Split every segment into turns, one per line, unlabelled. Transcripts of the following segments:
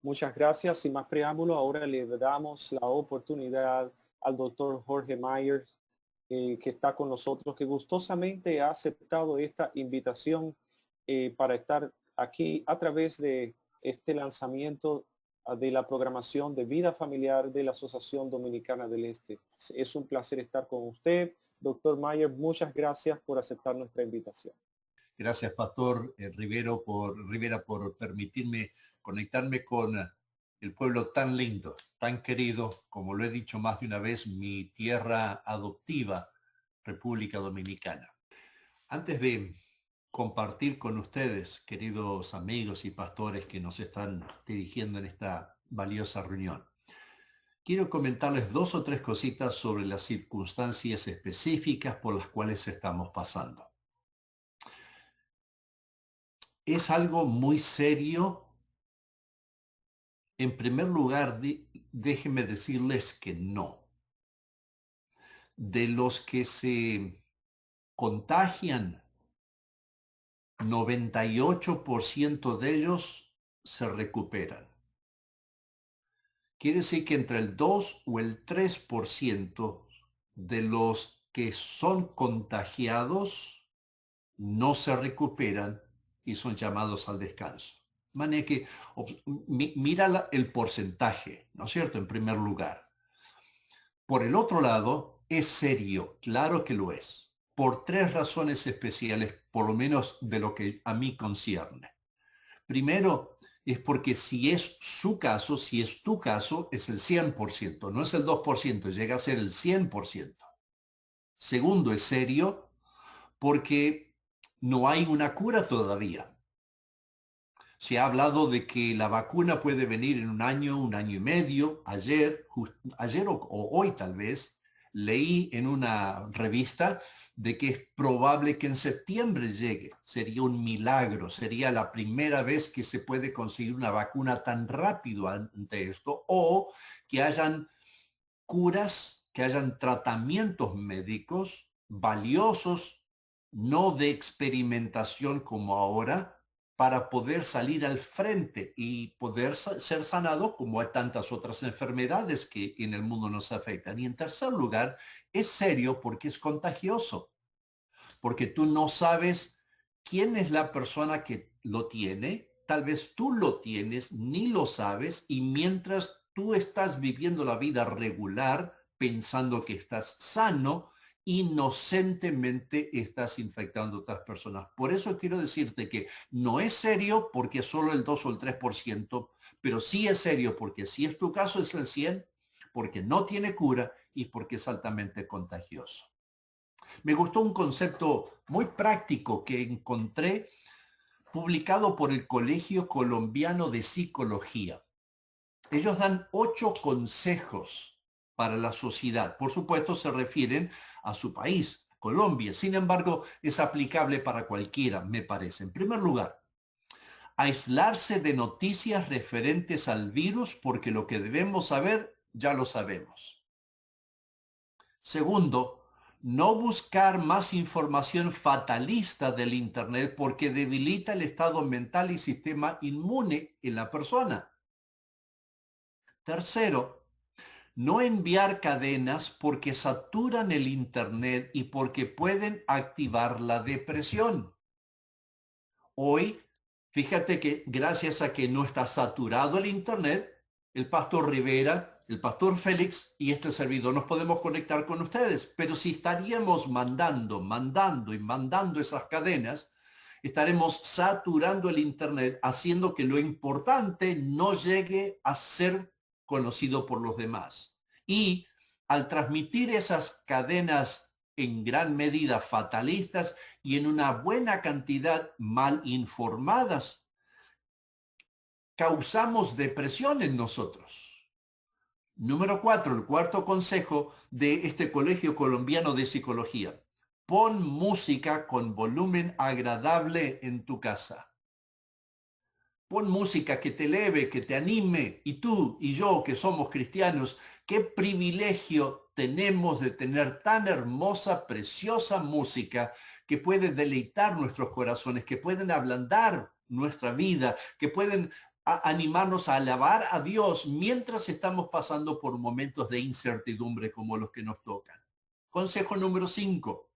Muchas gracias. Sin más preámbulo, ahora le damos la oportunidad al doctor Jorge Myers, que está con nosotros, que gustosamente ha aceptado esta invitación para estar aquí a través de este lanzamiento de la programación de vida familiar de la Asociación Dominicana del Este. Es un placer estar con usted. Doctor Myers, muchas gracias por aceptar nuestra invitación.
Gracias, Pastor Rivera, por permitirme conectarme con el pueblo tan lindo, tan querido, como lo he dicho más de una vez, mi tierra adoptiva, República Dominicana. Antes de compartir con ustedes, queridos amigos y pastores que nos están dirigiendo en esta valiosa reunión, quiero comentarles dos o tres cositas sobre las circunstancias específicas por las cuales estamos pasando. Es algo muy serio. En primer lugar, déjenme decirles que no. De los que se contagian, 98% de ellos se recuperan. Quiere decir que entre el 2 o el 3% de los que son contagiados no se recuperan y son llamados al descanso. De manera que mira el porcentaje, ¿no es cierto? En primer lugar. Por el otro lado, es serio, claro que lo es, por tres razones especiales, por lo menos de lo que a mí concierne. Primero, es porque si es su caso, si es tu caso, es el 100%, no es el 2%, llega a ser el 100%. Segundo, es serio porque no hay una cura todavía. Se ha hablado de que la vacuna puede venir en un año y medio. Ayer o hoy tal vez, leí en una revista de que es probable que en septiembre llegue. Sería un milagro, sería la primera vez que se puede conseguir una vacuna tan rápido ante esto, o que hayan curas, que hayan tratamientos médicos valiosos, no de experimentación como ahora, para poder salir al frente y poder ser sanado como hay tantas otras enfermedades que en el mundo nos afectan. Y en tercer lugar, es serio porque es contagioso, porque tú no sabes quién es la persona que lo tiene, tal vez tú lo tienes, ni lo sabes, y mientras tú estás viviendo la vida regular, pensando que estás sano, inocentemente estás infectando a otras personas. Por eso quiero decirte que no es serio porque solo el 2 o el 3%, pero sí es serio porque si es tu caso es el 100%, porque no tiene cura y porque es altamente contagioso. Me gustó un concepto muy práctico que encontré publicado por el Colegio Colombiano de Psicología. Ellos dan 8 consejos para la sociedad. Por supuesto, se refieren a su país, Colombia. Sin embargo, es aplicable para cualquiera, me parece. En primer lugar, aislarse de noticias referentes al virus porque lo que debemos saber ya lo sabemos. Segundo, no buscar más información fatalista del Internet porque debilita el estado mental y sistema inmune en la persona. Tercero, no enviar cadenas porque saturan el Internet y porque pueden activar la depresión. Hoy, fíjate que gracias a que no está saturado el Internet, el pastor Rivera, el pastor Félix y este servidor nos podemos conectar con ustedes. Pero si estaríamos mandando esas cadenas, estaremos saturando el Internet, haciendo que lo importante no llegue a ser conocido por los demás. Y al transmitir esas cadenas en gran medida fatalistas y en una buena cantidad mal informadas, causamos depresión en nosotros. Número 4, el cuarto consejo de este Colegio Colombiano de Psicología. Pon música con volumen agradable en tu casa. Pon música que te eleve, que te anime. Y tú y yo, que somos cristianos, qué privilegio tenemos de tener tan hermosa, preciosa música que puede deleitar nuestros corazones, que pueden ablandar nuestra vida, que pueden a animarnos a alabar a Dios mientras estamos pasando por momentos de incertidumbre como los que nos tocan. Consejo número 5.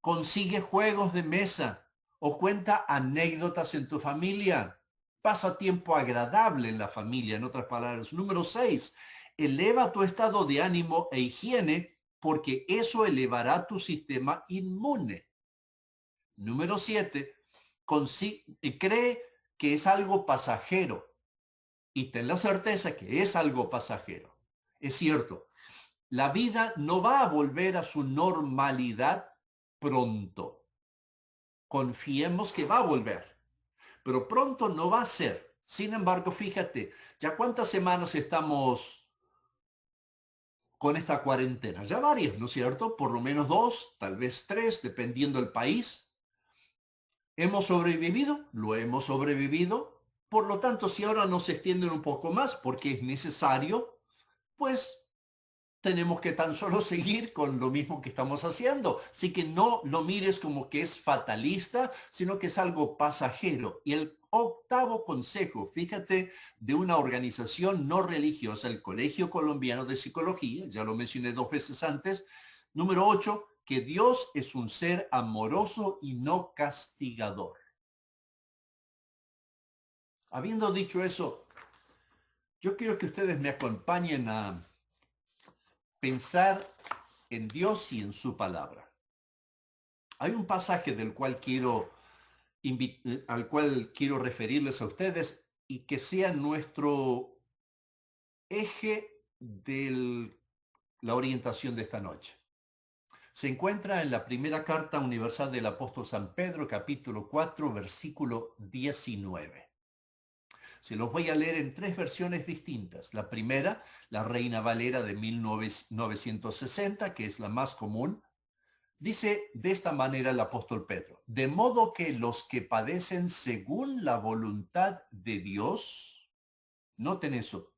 Consigue juegos de mesa o cuenta anécdotas en tu familia. Pasa tiempo agradable en la familia, en otras palabras. Número 6. Eleva tu estado de ánimo e higiene porque eso elevará tu sistema inmune. Número 7. Cree que es algo pasajero y ten la certeza que es algo pasajero. Es cierto, la vida no va a volver a su normalidad pronto. Confiemos que va a volver, pero pronto no va a ser. Sin embargo, fíjate, ya cuántas semanas estamos con esta cuarentena. Ya varias, ¿no es cierto? Por lo menos 2, tal vez 3, dependiendo del país. ¿Hemos sobrevivido? Lo hemos sobrevivido. Por lo tanto, si ahora nos extienden un poco más porque es necesario, pues tenemos que tan solo seguir con lo mismo que estamos haciendo. Así que no lo mires como que es fatalista, sino que es algo pasajero. Y el octavo consejo, fíjate, de una organización no religiosa, el Colegio Colombiano de Psicología, ya lo mencioné 2 veces antes. Número 8, que Dios es un ser amoroso y no castigador. Habiendo dicho eso, yo quiero que ustedes me acompañen a pensar en Dios y en su palabra. Hay un pasaje al cual quiero referirles a ustedes y que sea nuestro eje de la orientación de esta noche. Se encuentra en la primera carta universal del apóstol San Pedro, capítulo 4, versículo 19. Se los voy a leer en 3 versiones distintas. La primera, la Reina Valera de 1960, que es la más común. Dice de esta manera el apóstol Pedro: de modo que los que padecen según la voluntad de Dios, noten eso,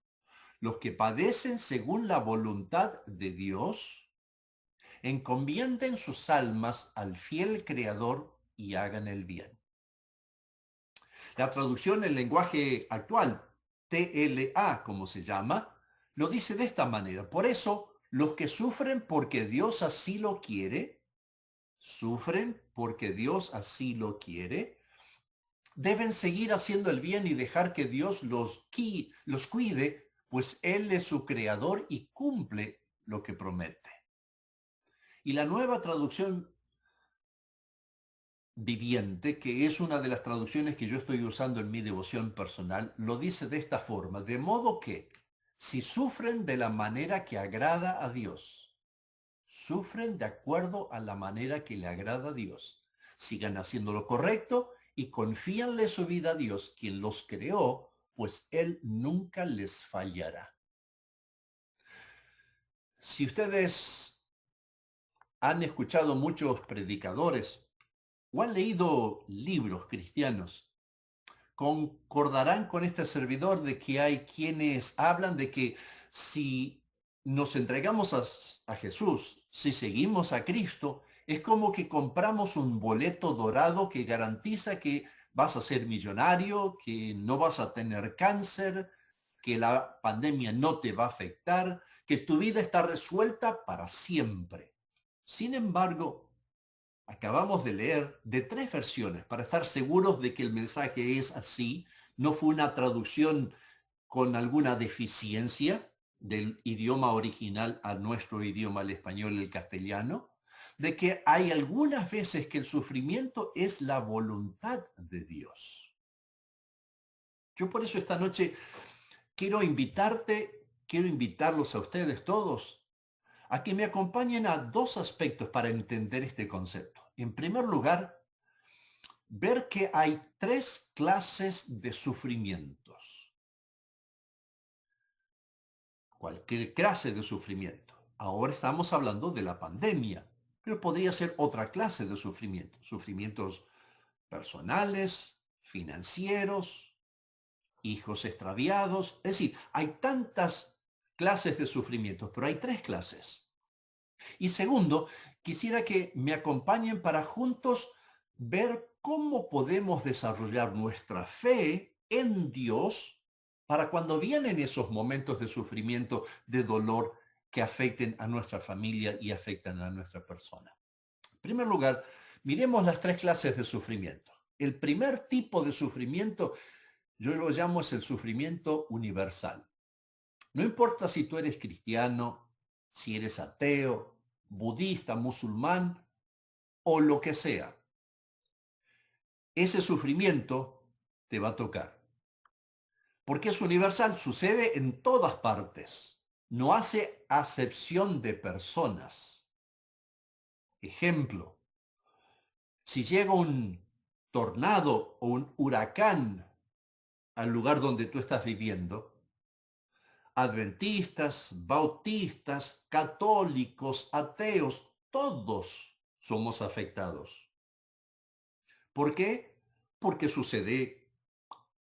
los que padecen según la voluntad de Dios, encomienden sus almas al fiel Creador y hagan el bien. La traducción en lenguaje actual, TLA, como se llama, lo dice de esta manera: por eso, los que sufren porque Dios así lo quiere, sufren porque Dios así lo quiere, deben seguir haciendo el bien y dejar que Dios los cuide, pues Él es su creador y cumple lo que promete. Y la nueva traducción viviente, que es una de las traducciones que yo estoy usando en mi devoción personal, lo dice de esta forma: de modo que si sufren de la manera que agrada a Dios, sufren de acuerdo a la manera que le agrada a Dios, sigan haciendo lo correcto y confíanle su vida a Dios, quien los creó, pues Él nunca les fallará. Si ustedes han escuchado muchos predicadores o han leído libros cristianos, concordarán con este servidor de que hay quienes hablan de que si nos entregamos a Jesús, si seguimos a Cristo, es como que compramos un boleto dorado que garantiza que vas a ser millonario, que no vas a tener cáncer, que la pandemia no te va a afectar, que tu vida está resuelta para siempre. Sin embargo, acabamos de leer de 3 versiones para estar seguros de que el mensaje es así. No fue una traducción con alguna deficiencia del idioma original a nuestro idioma, el español y el castellano, de que hay algunas veces que el sufrimiento es la voluntad de Dios. Yo por eso esta noche quiero invitarlos a ustedes todos a que me acompañen a 2 aspectos para entender este concepto. En primer lugar, ver que hay 3 clases de sufrimientos. Cualquier clase de sufrimiento. Ahora estamos hablando de la pandemia, pero podría ser otra clase de sufrimiento. Sufrimientos personales, financieros, hijos extraviados. Es decir, hay tantas clases de sufrimientos, pero hay 3 clases. Y segundo, quisiera que me acompañen para juntos ver cómo podemos desarrollar nuestra fe en Dios para cuando vienen esos momentos de sufrimiento, de dolor que afecten a nuestra familia y afectan a nuestra persona. En primer lugar, miremos las tres clases de sufrimiento. El primer tipo de sufrimiento, yo lo llamo es el sufrimiento universal. No importa si tú eres cristiano, si eres ateo, budista, musulmán o lo que sea. Ese sufrimiento te va a tocar. Porque es universal, sucede en todas partes. No hace acepción de personas. Ejemplo, si llega un tornado o un huracán al lugar donde tú estás viviendo, adventistas, bautistas, católicos, ateos, todos somos afectados. ¿Por qué? Porque sucede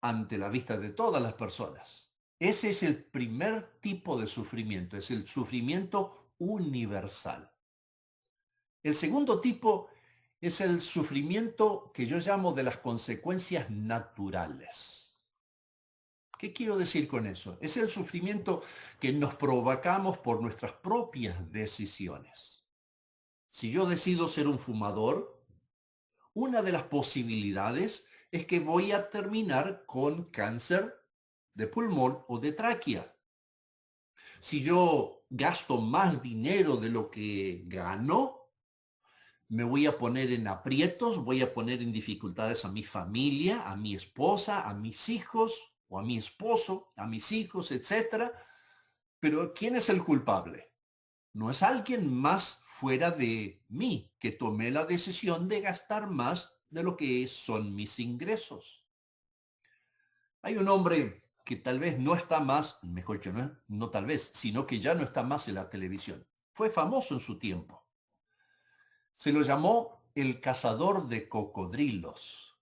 ante la vista de todas las personas. Ese es el primer tipo de sufrimiento, es el sufrimiento universal. El segundo tipo es el sufrimiento que yo llamo de las consecuencias naturales. ¿Qué quiero decir con eso? Es el sufrimiento que nos provocamos por nuestras propias decisiones. Si yo decido ser un fumador, una de las posibilidades es que voy a terminar con cáncer de pulmón o de tráquea. Si yo gasto más dinero de lo que gano, me voy a poner en aprietos, voy a poner en dificultades a mi familia, a mi esposa, a mis hijos o a mi esposo, a mis hijos, etcétera. Pero ¿quién es el culpable? No es alguien más fuera de mí que tomé la decisión de gastar más de lo que son mis ingresos. Hay un hombre que tal vez no está más, mejor dicho, no tal vez, sino que ya no está más en la televisión. Fue famoso en su tiempo. Se lo llamó el cazador de cocodrilos.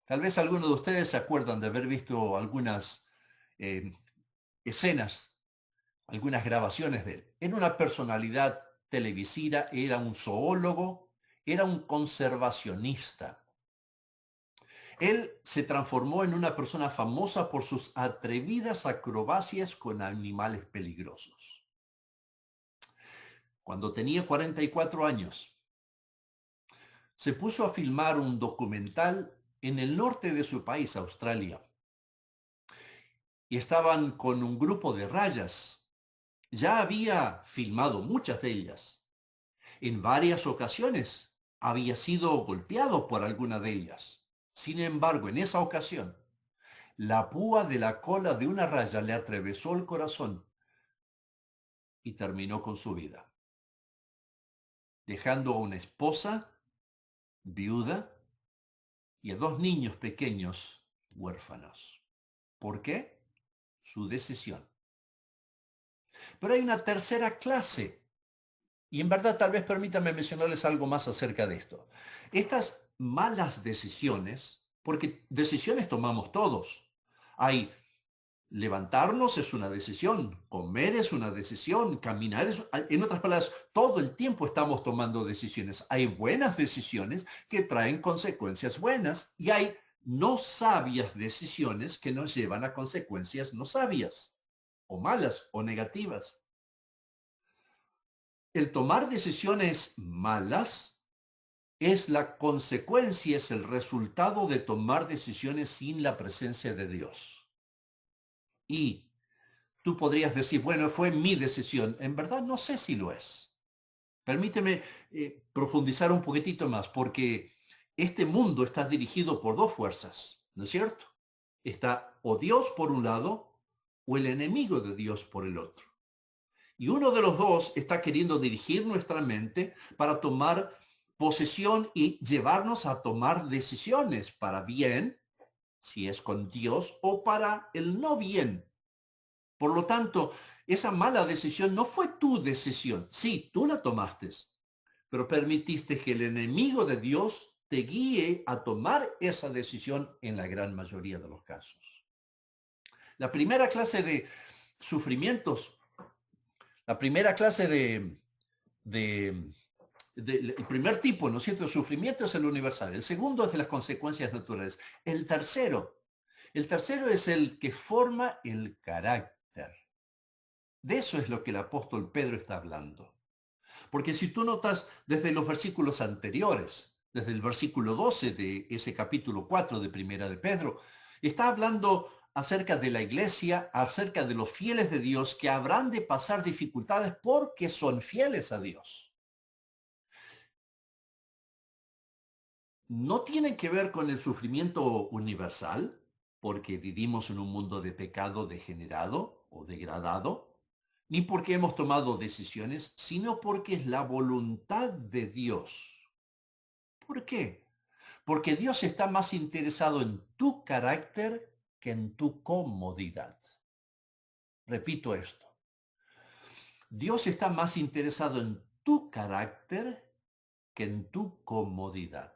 Tal vez algunos de ustedes se acuerdan de haber visto algunas escenas, algunas grabaciones de él. Era una personalidad televisiva, era un zoólogo, era un conservacionista. Él se transformó en una persona famosa por sus atrevidas acrobacias con animales peligrosos. Cuando tenía 44 años, se puso a filmar un documental en el norte de su país, Australia. Y estaban con un grupo de rayas. Ya había filmado muchas de ellas. En varias ocasiones había sido golpeado por alguna de ellas. Sin embargo, en esa ocasión, la púa de la cola de una raya le atravesó el corazón y terminó con su vida, dejando a una esposa viuda y a dos niños pequeños huérfanos. ¿Por qué? Su decisión. Pero hay una tercera clase. Y en verdad tal vez permítanme mencionarles algo más acerca de esto. Estas malas decisiones, porque decisiones tomamos todos. Hay levantarnos es una decisión, comer es una decisión, caminar es... En otras palabras, todo el tiempo estamos tomando decisiones. Hay buenas decisiones que traen consecuencias buenas y hay no sabias decisiones que nos llevan a consecuencias no sabias, o malas, o negativas. El tomar decisiones malas es la consecuencia, es el resultado de tomar decisiones sin la presencia de Dios. Y tú podrías decir, bueno, fue mi decisión. En verdad no sé si lo es. Permíteme profundizar un poquitito más, porque este mundo está dirigido por dos fuerzas, ¿no es cierto? Está o Dios por un lado o el enemigo de Dios por el otro. Y uno de los dos está queriendo dirigir nuestra mente para tomar posesión y llevarnos a tomar decisiones para bien, si es con Dios, o para el no bien. Por lo tanto, esa mala decisión no fue tu decisión. Sí, tú la tomaste, pero permitiste que el enemigo de Dios te guíe a tomar esa decisión en la gran mayoría de los casos. La primera clase de sufrimientos, la primera clase el primer tipo, ¿no es cierto?, de sufrimiento es el universal. El segundo es de las consecuencias naturales. El tercero El tercero es el que forma el carácter. De eso es lo que el apóstol Pedro está hablando. Porque si tú notas desde los versículos anteriores, desde el versículo 12 de ese capítulo 4 de Primera de Pedro, está hablando acerca de la iglesia, acerca de los fieles de Dios que habrán de pasar dificultades porque son fieles a Dios. No tienen que ver con el sufrimiento universal, porque vivimos en un mundo de pecado degenerado o degradado, ni porque hemos tomado decisiones, sino porque es la voluntad de Dios. ¿Por qué? Porque Dios está más interesado en tu carácter que en tu comodidad. Repito esto. Dios está más interesado en tu carácter que en tu comodidad.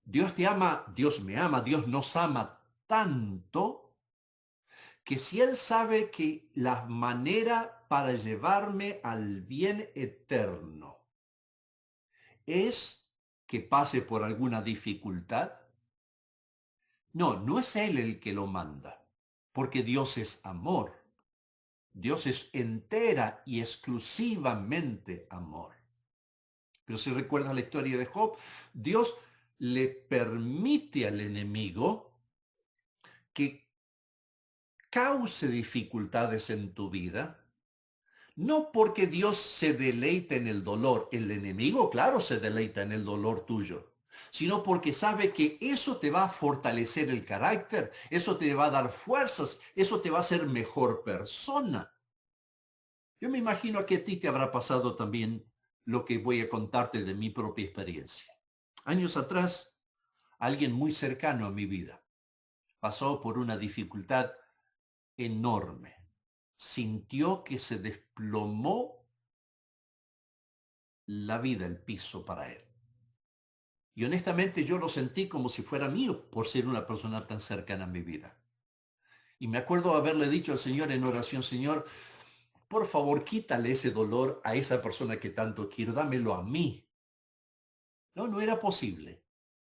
Dios te ama, Dios me ama, Dios nos ama tanto que si Él sabe que la manera para llevarme al bien eterno es que pase por alguna dificultad, no es Él el que lo manda, porque Dios es amor. Dios es entera y exclusivamente amor. Pero si recuerdas la historia de Job, Dios le permite al enemigo que cause dificultades en tu vida, no porque Dios se deleita en el dolor. El enemigo, claro, se deleita en el dolor tuyo, sino porque sabe que eso te va a fortalecer el carácter, eso te va a dar fuerzas, eso te va a hacer mejor persona. Yo me imagino que a ti te habrá pasado también lo que voy a contarte de mi propia experiencia. Años atrás, alguien muy cercano a mi vida pasó por una dificultad enorme. Sintió que se desplomó la vida, el piso para él. Y honestamente yo lo sentí como si fuera mío por ser una persona tan cercana a mi vida. Y me acuerdo haberle dicho al Señor en oración, Señor, por favor, quítale ese dolor a esa persona que tanto quiero, dámelo a mí. No era posible.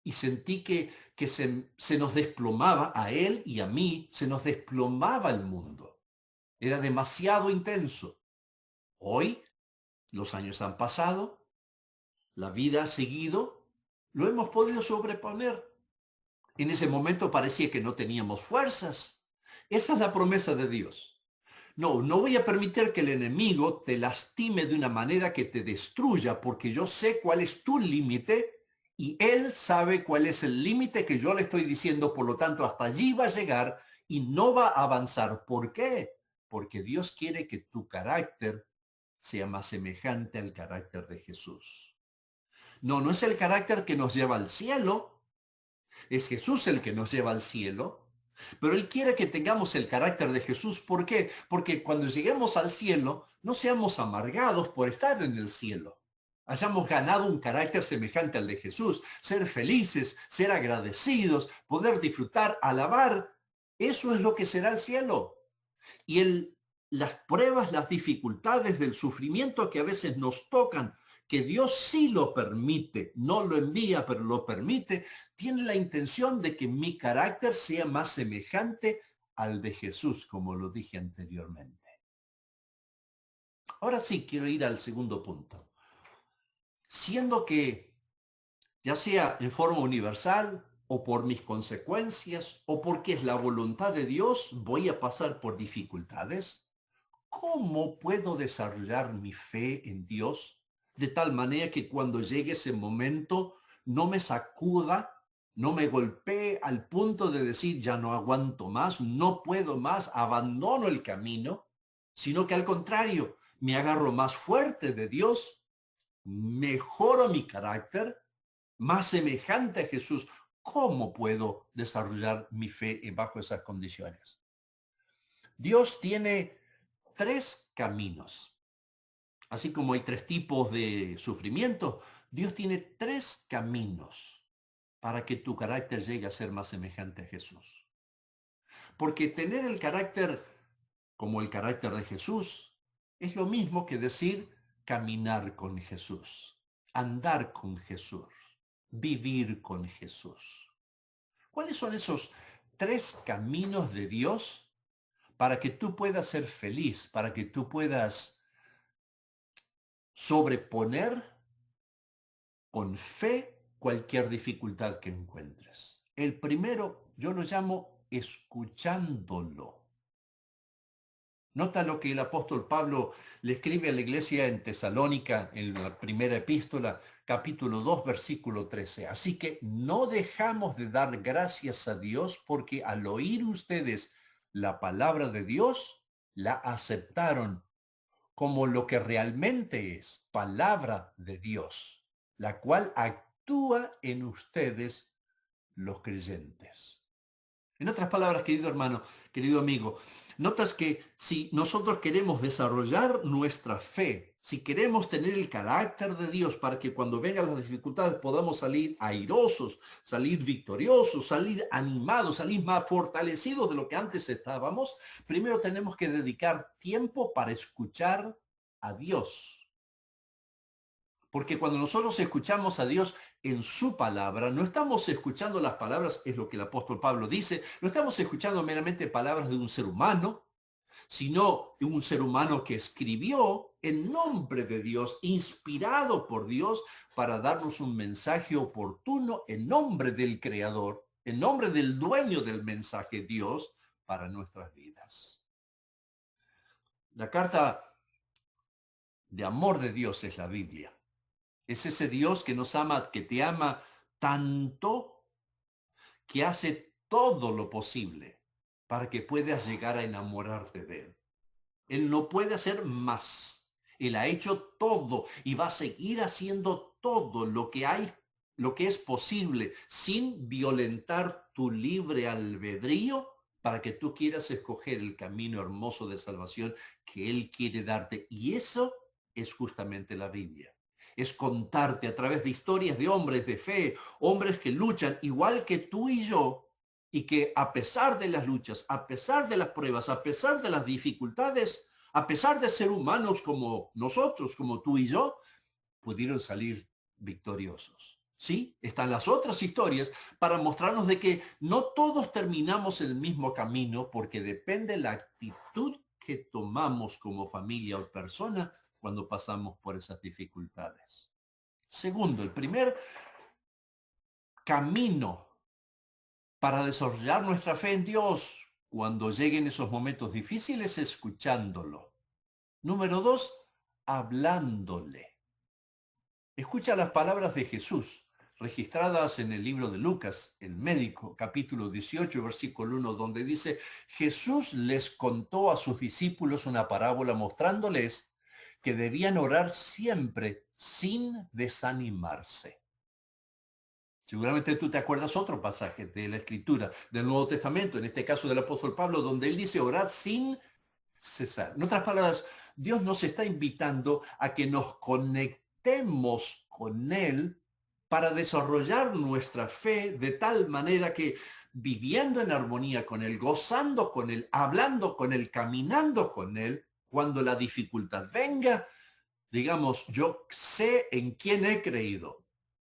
Y sentí que se nos desplomaba a él y a mí, se nos desplomaba el mundo. Era demasiado intenso. Hoy, los años han pasado, la vida ha seguido, lo hemos podido sobreponer. En ese momento parecía que no teníamos fuerzas. Esa es la promesa de Dios. No voy a permitir que el enemigo te lastime de una manera que te destruya, porque yo sé cuál es tu límite y él sabe cuál es el límite que yo le estoy diciendo. Por lo tanto, hasta allí va a llegar y no va a avanzar. ¿Por qué? Porque Dios quiere que tu carácter sea más semejante al carácter de Jesús. No es el carácter que nos lleva al cielo, es Jesús el que nos lleva al cielo, pero Él quiere que tengamos el carácter de Jesús. ¿Por qué? Porque cuando lleguemos al cielo, no seamos amargados por estar en el cielo. Hayamos ganado un carácter semejante al de Jesús, ser felices, ser agradecidos, poder disfrutar, alabar. Eso es lo que será el cielo. Y las pruebas, las dificultades del sufrimiento que a veces nos tocan, que Dios sí lo permite, no lo envía, pero lo permite, tiene la intención de que mi carácter sea más semejante al de Jesús, como lo dije anteriormente. Ahora sí, quiero ir al segundo punto. Siendo que, ya sea en forma universal o por mis consecuencias o porque es la voluntad de Dios, voy a pasar por dificultades, ¿cómo puedo desarrollar mi fe en Dios de tal manera que cuando llegue ese momento no me sacuda, no me golpee al punto de decir ya no aguanto más, no puedo más, abandono el camino, sino que al contrario, me agarro más fuerte de Dios, mejoro mi carácter, más semejante a Jesús? ¿Cómo puedo desarrollar mi fe bajo esas condiciones? Dios tiene tres caminos. Así como hay tres tipos de sufrimiento, Dios tiene tres caminos para que tu carácter llegue a ser más semejante a Jesús. Porque tener el carácter como el carácter de Jesús es lo mismo que decir caminar con Jesús, andar con Jesús, vivir con Jesús. ¿Cuáles son esos 3 caminos de Dios para que tú puedas ser feliz, para que tú puedas sobreponer con fe cualquier dificultad que encuentres. El primero, yo lo llamo escuchándolo. Nota lo que el apóstol Pablo le escribe a la iglesia en Tesalónica, en la primera epístola, capítulo 2, versículo 13. Así que no dejamos de dar gracias a Dios porque al oír ustedes la palabra de Dios, la aceptaron como lo que realmente es, palabra de Dios, la cual actúa en ustedes los creyentes. En otras palabras, querido hermano, querido amigo, notas que si nosotros queremos desarrollar nuestra fe, si queremos tener el carácter de Dios para que cuando vengan las dificultades podamos salir airosos, salir victoriosos, salir animados, salir más fortalecidos de lo que antes estábamos, primero tenemos que dedicar tiempo para escuchar a Dios. Porque cuando nosotros escuchamos a Dios en su palabra, no estamos escuchando las palabras, es lo que el apóstol Pablo dice, no estamos escuchando meramente palabras de un ser humano, sino de un ser humano que escribió en nombre de Dios, inspirado por Dios para darnos un mensaje oportuno en nombre del Creador, en nombre del dueño del mensaje, Dios, para nuestras vidas. La carta de amor de Dios es la Biblia. Es ese Dios que nos ama, que te ama tanto, que hace todo lo posible para que puedas llegar a enamorarte de Él. Él no puede hacer más. Él ha hecho todo y va a seguir haciendo todo lo que hay, lo que es posible, sin violentar tu libre albedrío para que tú quieras escoger el camino hermoso de salvación que Él quiere darte. Y eso es justamente la Biblia. Es contarte a través de historias de hombres de fe, hombres que luchan igual que tú y yo, y que a pesar de las luchas, a pesar de las pruebas, a pesar de las dificultades, a pesar de ser humanos como nosotros, como tú y yo, pudieron salir victoriosos. Sí, están las otras historias para mostrarnos de que no todos terminamos el mismo camino porque depende la actitud que tomamos como familia o persona cuando pasamos por esas dificultades. Segundo, el primer camino para desarrollar nuestra fe en Dios cuando lleguen esos momentos difíciles, escuchándolo. Número 2, hablándole. Escucha las palabras de Jesús, registradas en el libro de Lucas, el médico, capítulo 18, versículo 1, donde dice, Jesús les contó a sus discípulos una parábola mostrándoles que debían orar siempre sin desanimarse. Seguramente tú te acuerdas otro pasaje de la Escritura, del Nuevo Testamento, en este caso del apóstol Pablo, donde él dice orar sin cesar. En otras palabras, Dios nos está invitando a que nos conectemos con Él para desarrollar nuestra fe de tal manera que viviendo en armonía con Él, gozando con Él, hablando con Él, caminando con Él, cuando la dificultad venga, digamos, yo sé en quién he creído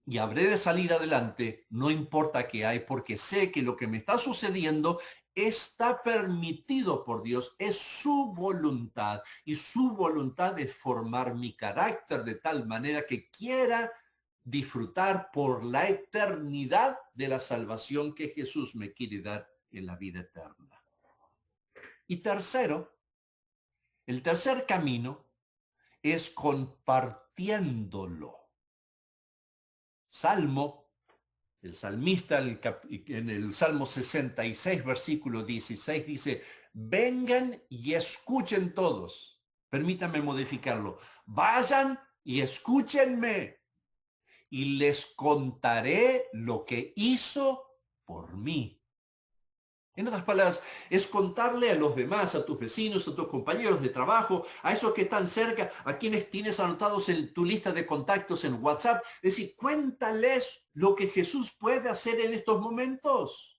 y habré de salir adelante, no importa qué hay, porque sé que lo que me está sucediendo está permitido por Dios, es su voluntad, y su voluntad es formar mi carácter de tal manera que quiera disfrutar por la eternidad de la salvación que Jesús me quiere dar en la vida eterna. Y tercero, el tercer camino es compartiéndolo. Salmo, el salmista en el Salmo 66, versículo 16, dice, vengan y escuchen todos. Permítanme modificarlo. Vayan y escúchenme y les contaré lo que hizo por mí. En otras palabras, es contarle a los demás, a tus vecinos, a tus compañeros de trabajo, a esos que están cerca, a quienes tienes anotados en tu lista de contactos en WhatsApp. Es decir, cuéntales lo que Jesús puede hacer en estos momentos.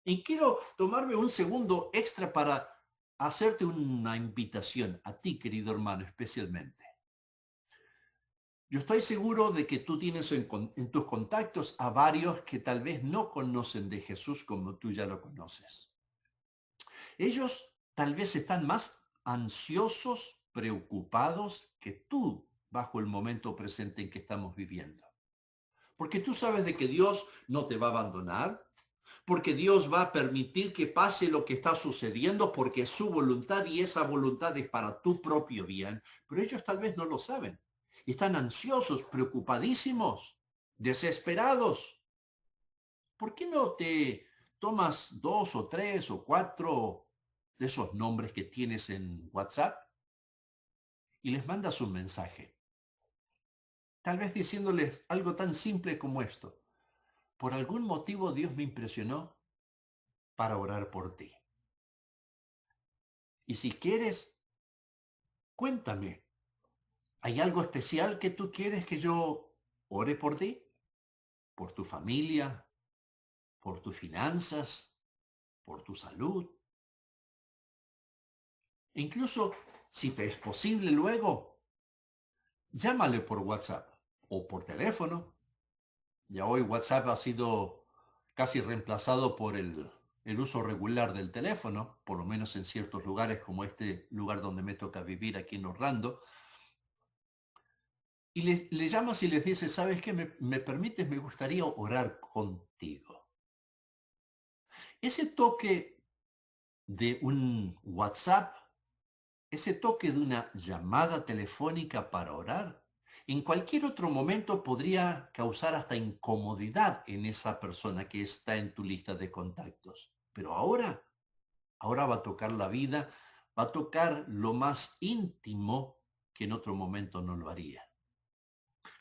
Y quiero tomarme un segundo extra para hacerte una invitación a ti, querido hermano, especialmente. Yo estoy seguro de que tú tienes en tus contactos a varios que tal vez no conocen de Jesús como tú ya lo conoces. Ellos tal vez están más ansiosos, preocupados que tú bajo el momento presente en que estamos viviendo. Porque tú sabes de que Dios no te va a abandonar, porque Dios va a permitir que pase lo que está sucediendo, porque es su voluntad y esa voluntad es para tu propio bien. Pero ellos tal vez no lo saben. Están ansiosos, preocupadísimos, desesperados. ¿Por qué no te tomas 2 o 3 o 4 de esos nombres que tienes en WhatsApp y les mandas un mensaje? Tal vez diciéndoles algo tan simple como esto. Por algún motivo Dios me impresionó para orar por ti. Y si quieres, cuéntame. ¿Hay algo especial que tú quieres que yo ore por ti? ¿Por tu familia? ¿Por tus finanzas? ¿Por tu salud? E incluso, si te es posible luego, llámale por WhatsApp o por teléfono. Ya hoy WhatsApp ha sido casi reemplazado por el uso regular del teléfono, por lo menos en ciertos lugares como este lugar donde me toca vivir aquí en Orlando. Y le llamas y les dices, ¿sabes qué? ¿Me permites? Me gustaría orar contigo. Ese toque de un WhatsApp, ese toque de una llamada telefónica para orar, en cualquier otro momento podría causar hasta incomodidad en esa persona que está en tu lista de contactos. Pero ahora va a tocar la vida, va a tocar lo más íntimo que en otro momento no lo haría.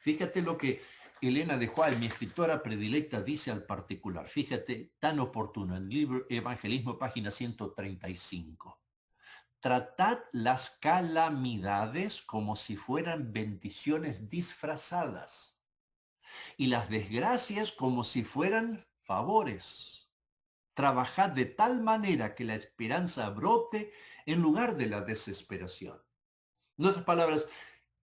Fíjate lo que Elena de Juárez, mi escritora predilecta, dice al particular. Fíjate, tan oportuno, en el libro Evangelismo, página 135. Tratad las calamidades como si fueran bendiciones disfrazadas y las desgracias como si fueran favores. Trabajad de tal manera que la esperanza brote en lugar de la desesperación. En otras palabras,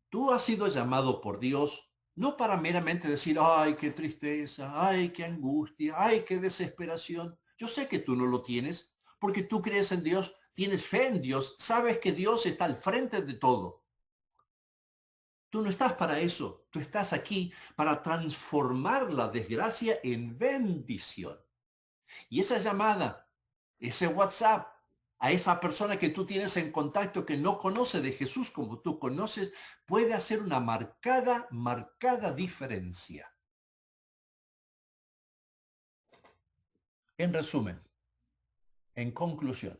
tú has sido llamado por Dios no para meramente decir, ay, qué tristeza, ay, qué angustia, ay, qué desesperación. Yo sé que tú no lo tienes porque tú crees en Dios, tienes fe en Dios, sabes que Dios está al frente de todo. Tú no estás para eso, tú estás aquí para transformar la desgracia en bendición. Y esa llamada, ese WhatsApp, a esa persona que tú tienes en contacto que no conoce de Jesús como tú conoces, puede hacer una marcada diferencia. En resumen, en conclusión,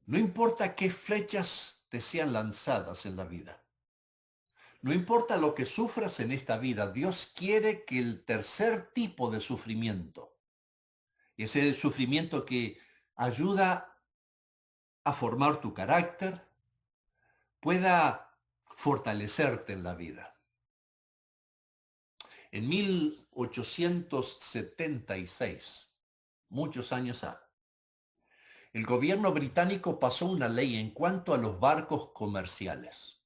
no importa qué flechas te sean lanzadas en la vida, no importa lo que sufras en esta vida, Dios quiere que el tercer tipo de sufrimiento, ese sufrimiento que ayuda a formar tu carácter, pueda fortalecerte en la vida. En 1876, muchos años ha, el gobierno británico pasó una ley en cuanto a los barcos comerciales.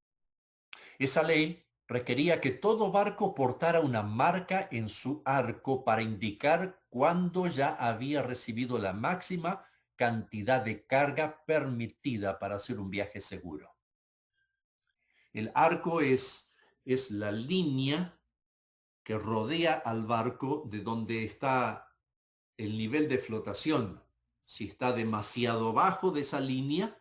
Esa ley requería que todo barco portara una marca en su arco para indicar cuándo ya había recibido la máxima cantidad de carga permitida para hacer un viaje seguro. El arco es la línea que rodea al barco de donde está el nivel de flotación. Si está demasiado bajo de esa línea,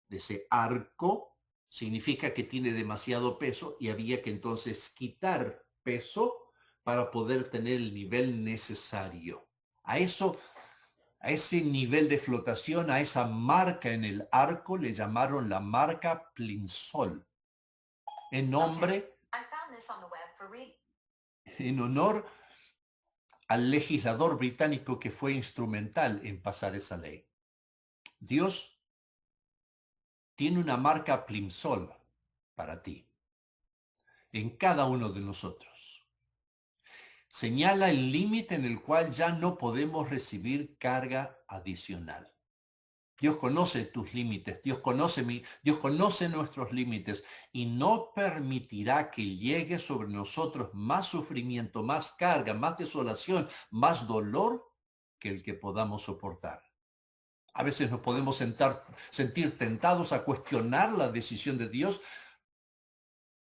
de ese arco, significa que tiene demasiado peso y había que entonces quitar peso para poder tener el nivel necesario. A ese nivel de flotación, a esa marca en el arco, le llamaron la marca Plimsoll, en nombre, en honor al legislador británico que fue instrumental en pasar esa ley. Dios tiene una marca Plimsoll para ti, en cada uno de nosotros. Señala el límite en el cual ya no podemos recibir carga adicional. Dios conoce tus límites, Dios conoce nuestros límites y no permitirá que llegue sobre nosotros más sufrimiento, más carga, más desolación, más dolor que el que podamos soportar. A veces nos podemos sentir tentados a cuestionar la decisión de Dios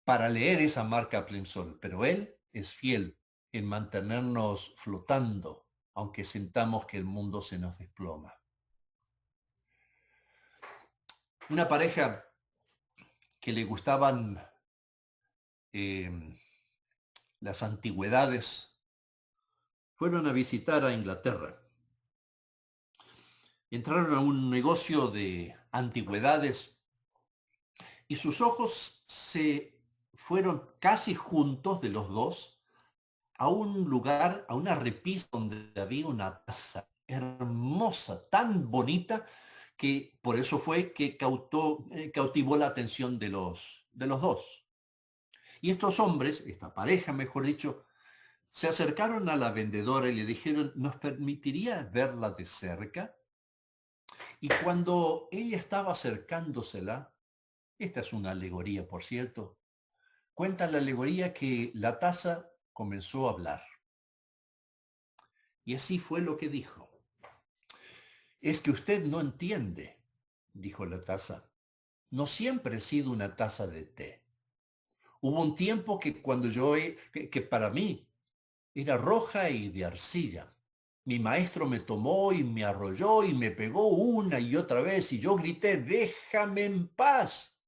para leer esa marca Plimsoll, pero Él es fiel en mantenernos flotando, aunque sintamos que el mundo se nos desploma. Una pareja que le gustaban las antigüedades fueron a visitar a Inglaterra. Entraron a un negocio de antigüedades y sus ojos se fueron casi juntos de los dos a un lugar, a una repisa donde había una taza hermosa, tan bonita, que por eso fue que cautivó la atención de los dos. Y estos hombres, esta pareja mejor dicho, se acercaron a la vendedora y le dijeron, ¿nos permitiría verla de cerca? Y cuando ella estaba acercándosela, esta es una alegoría, por cierto, cuenta la alegoría que la taza comenzó a hablar. Y así fue lo que dijo. Es que usted no entiende, dijo la taza. No siempre he sido una taza de té. Hubo un tiempo que que para mí era roja y de arcilla. Mi maestro me tomó y me arrolló y me pegó una y otra vez y yo grité, déjame en paz.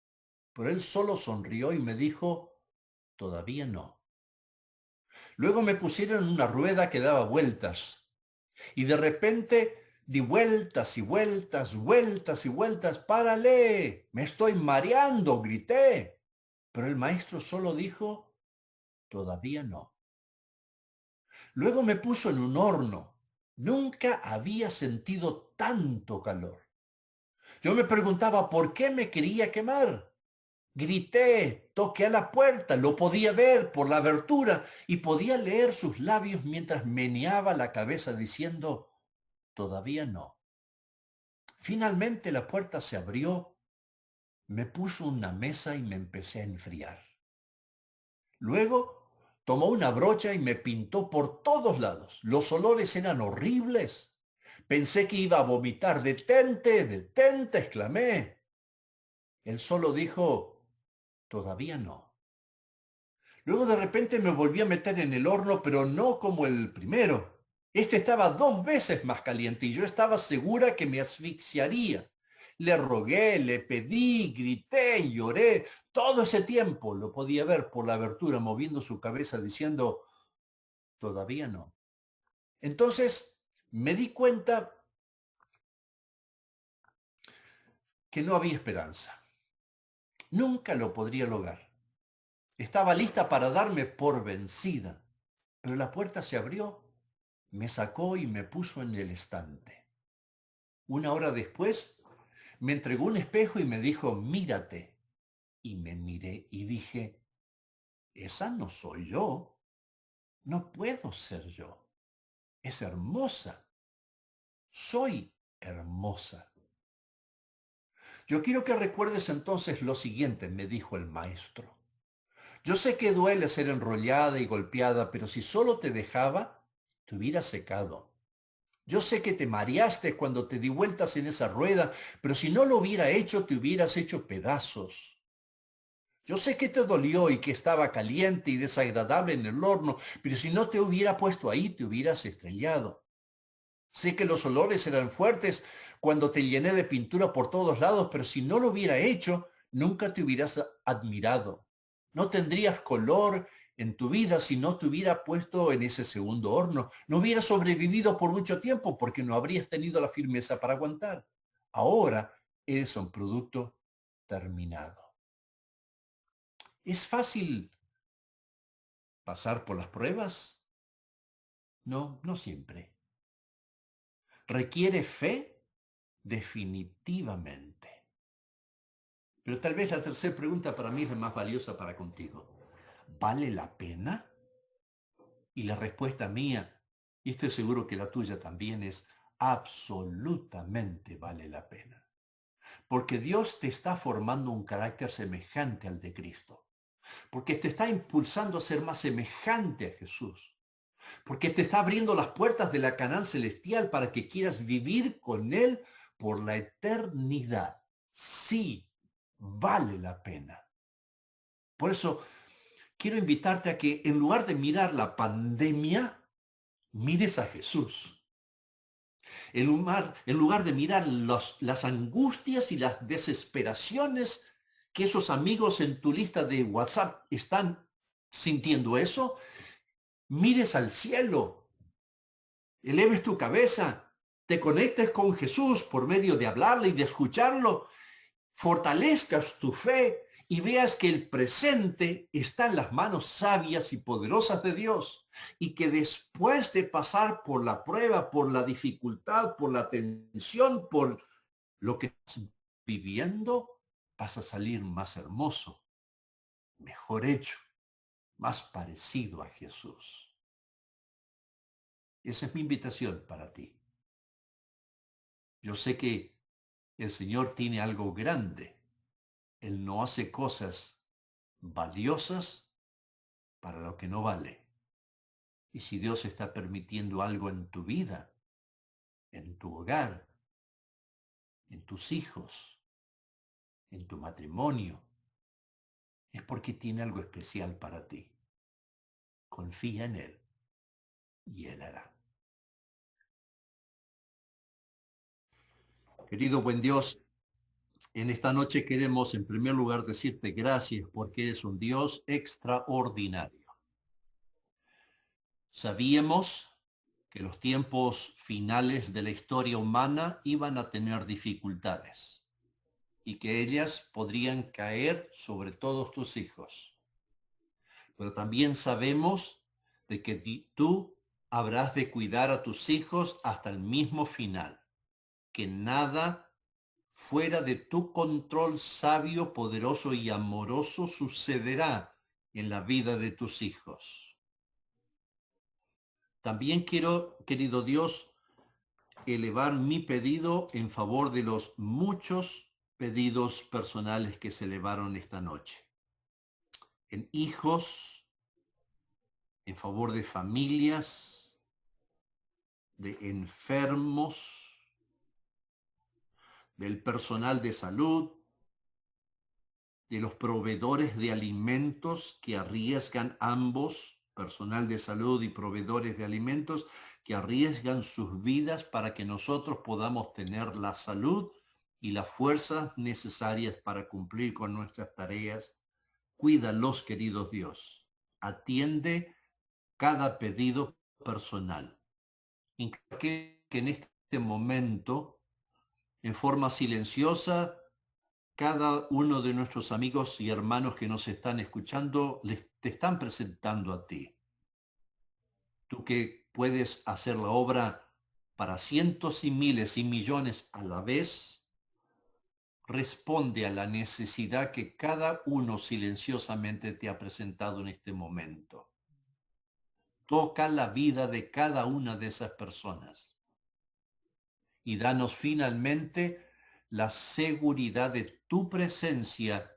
Pero él solo sonrió y me dijo, todavía no. Luego me pusieron en una rueda que daba vueltas y de repente di vueltas y vueltas, vueltas y vueltas. ¡Párale! Me estoy mareando, grité. Pero el maestro solo dijo, todavía no. Luego me puso en un horno. Nunca había sentido tanto calor. Yo me preguntaba por qué me quería quemar. Grité, toqué a la puerta, lo podía ver por la abertura y podía leer sus labios mientras meneaba la cabeza diciendo, todavía no. Finalmente la puerta se abrió, me puso una mesa y me empecé a enfriar. Luego tomó una brocha y me pintó por todos lados. Los olores eran horribles. Pensé que iba a vomitar. Detente, detente, exclamé. Él solo dijo, todavía no. Luego de repente me volví a meter en el horno, pero no como el primero. Este estaba 2 veces más caliente y yo estaba segura que me asfixiaría. Le rogué, le pedí, grité y lloré. Todo ese tiempo lo podía ver por la abertura moviendo su cabeza diciendo, todavía no. Entonces me di cuenta que no había esperanza. Nunca lo podría lograr. Estaba lista para darme por vencida, pero la puerta se abrió, me sacó y me puso en el estante. Una hora después, me entregó un espejo y me dijo, mírate. Y me miré y dije, esa no soy yo. No puedo ser yo. Es hermosa. Soy hermosa. Yo quiero que recuerdes entonces lo siguiente, me dijo el maestro. Yo sé que duele ser enrollada y golpeada, pero si solo te dejaba, te hubiera secado. Yo sé que te mareaste cuando te di vueltas en esa rueda, pero si no lo hubiera hecho, te hubieras hecho pedazos. Yo sé que te dolió y que estaba caliente y desagradable en el horno, pero si no te hubiera puesto ahí, te hubieras estrellado. Sé que los olores eran fuertes cuando te llené de pintura por todos lados, pero si no lo hubiera hecho, nunca te hubieras admirado. No tendrías color en tu vida si no te hubiera puesto en ese segundo horno. No hubieras sobrevivido por mucho tiempo porque no habrías tenido la firmeza para aguantar. Ahora eres un producto terminado. ¿Es fácil pasar por las pruebas? No, no siempre. ¿Requiere fe? Definitivamente. Pero tal vez la tercera pregunta para mí es la más valiosa para contigo. ¿Vale la pena? Y la respuesta mía, y estoy seguro que la tuya también es absolutamente vale la pena. Porque Dios te está formando un carácter semejante al de Cristo. Porque te está impulsando a ser más semejante a Jesús. Porque te está abriendo las puertas de la Canaán celestial para que quieras vivir con Él por la eternidad. Sí, vale la pena. Por eso quiero invitarte a que en lugar de mirar la pandemia, mires a Jesús. En lugar de mirar las angustias y las desesperaciones que esos amigos en tu lista de WhatsApp están sintiendo eso, mires al cielo, eleves tu cabeza, te conectes con Jesús por medio de hablarle y de escucharlo, fortalezcas tu fe y veas que el presente está en las manos sabias y poderosas de Dios y que después de pasar por la prueba, por la dificultad, por la tensión, por lo que estás viviendo, vas a salir más hermoso, mejor hecho, más parecido a Jesús. Esa es mi invitación para ti. Yo sé que el Señor tiene algo grande. Él no hace cosas valiosas para lo que no vale. Y si Dios está permitiendo algo en tu vida, en tu hogar, en tus hijos, en tu matrimonio, es porque tiene algo especial para ti. Confía en Él y Él hará. Querido buen Dios, en esta noche queremos en primer lugar decirte gracias porque eres un Dios extraordinario. Sabíamos que los tiempos finales de la historia humana iban a tener dificultades y que ellas podrían caer sobre todos tus hijos. Pero también sabemos de que tú habrás de cuidar a tus hijos hasta el mismo final, que nada fuera de tu control sabio, poderoso y amoroso sucederá en la vida de tus hijos. También quiero, querido Dios, elevar mi pedido en favor de los muchos pedidos personales que se elevaron esta noche. En hijos, en favor de familias, de enfermos, del personal de salud, de los proveedores de alimentos que arriesgan ambos, personal de salud y proveedores de alimentos, que arriesgan sus vidas para que nosotros podamos tener la salud y las fuerzas necesarias para cumplir con nuestras tareas. Cuídalos, queridos Dios. Atiende cada pedido personal. Que en este momento, en forma silenciosa, cada uno de nuestros amigos y hermanos que nos están escuchando te están presentando a ti. Tú que puedes hacer la obra para cientos y miles y millones a la vez, responde a la necesidad que cada uno silenciosamente te ha presentado en este momento. Toca la vida de cada una de esas personas y danos finalmente la seguridad de tu presencia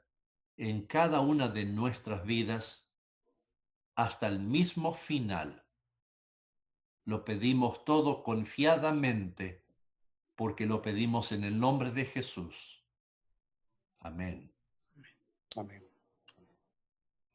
en cada una de nuestras vidas hasta el mismo final. Lo pedimos todo confiadamente porque lo pedimos en el nombre de Jesús. Amén.
Amén.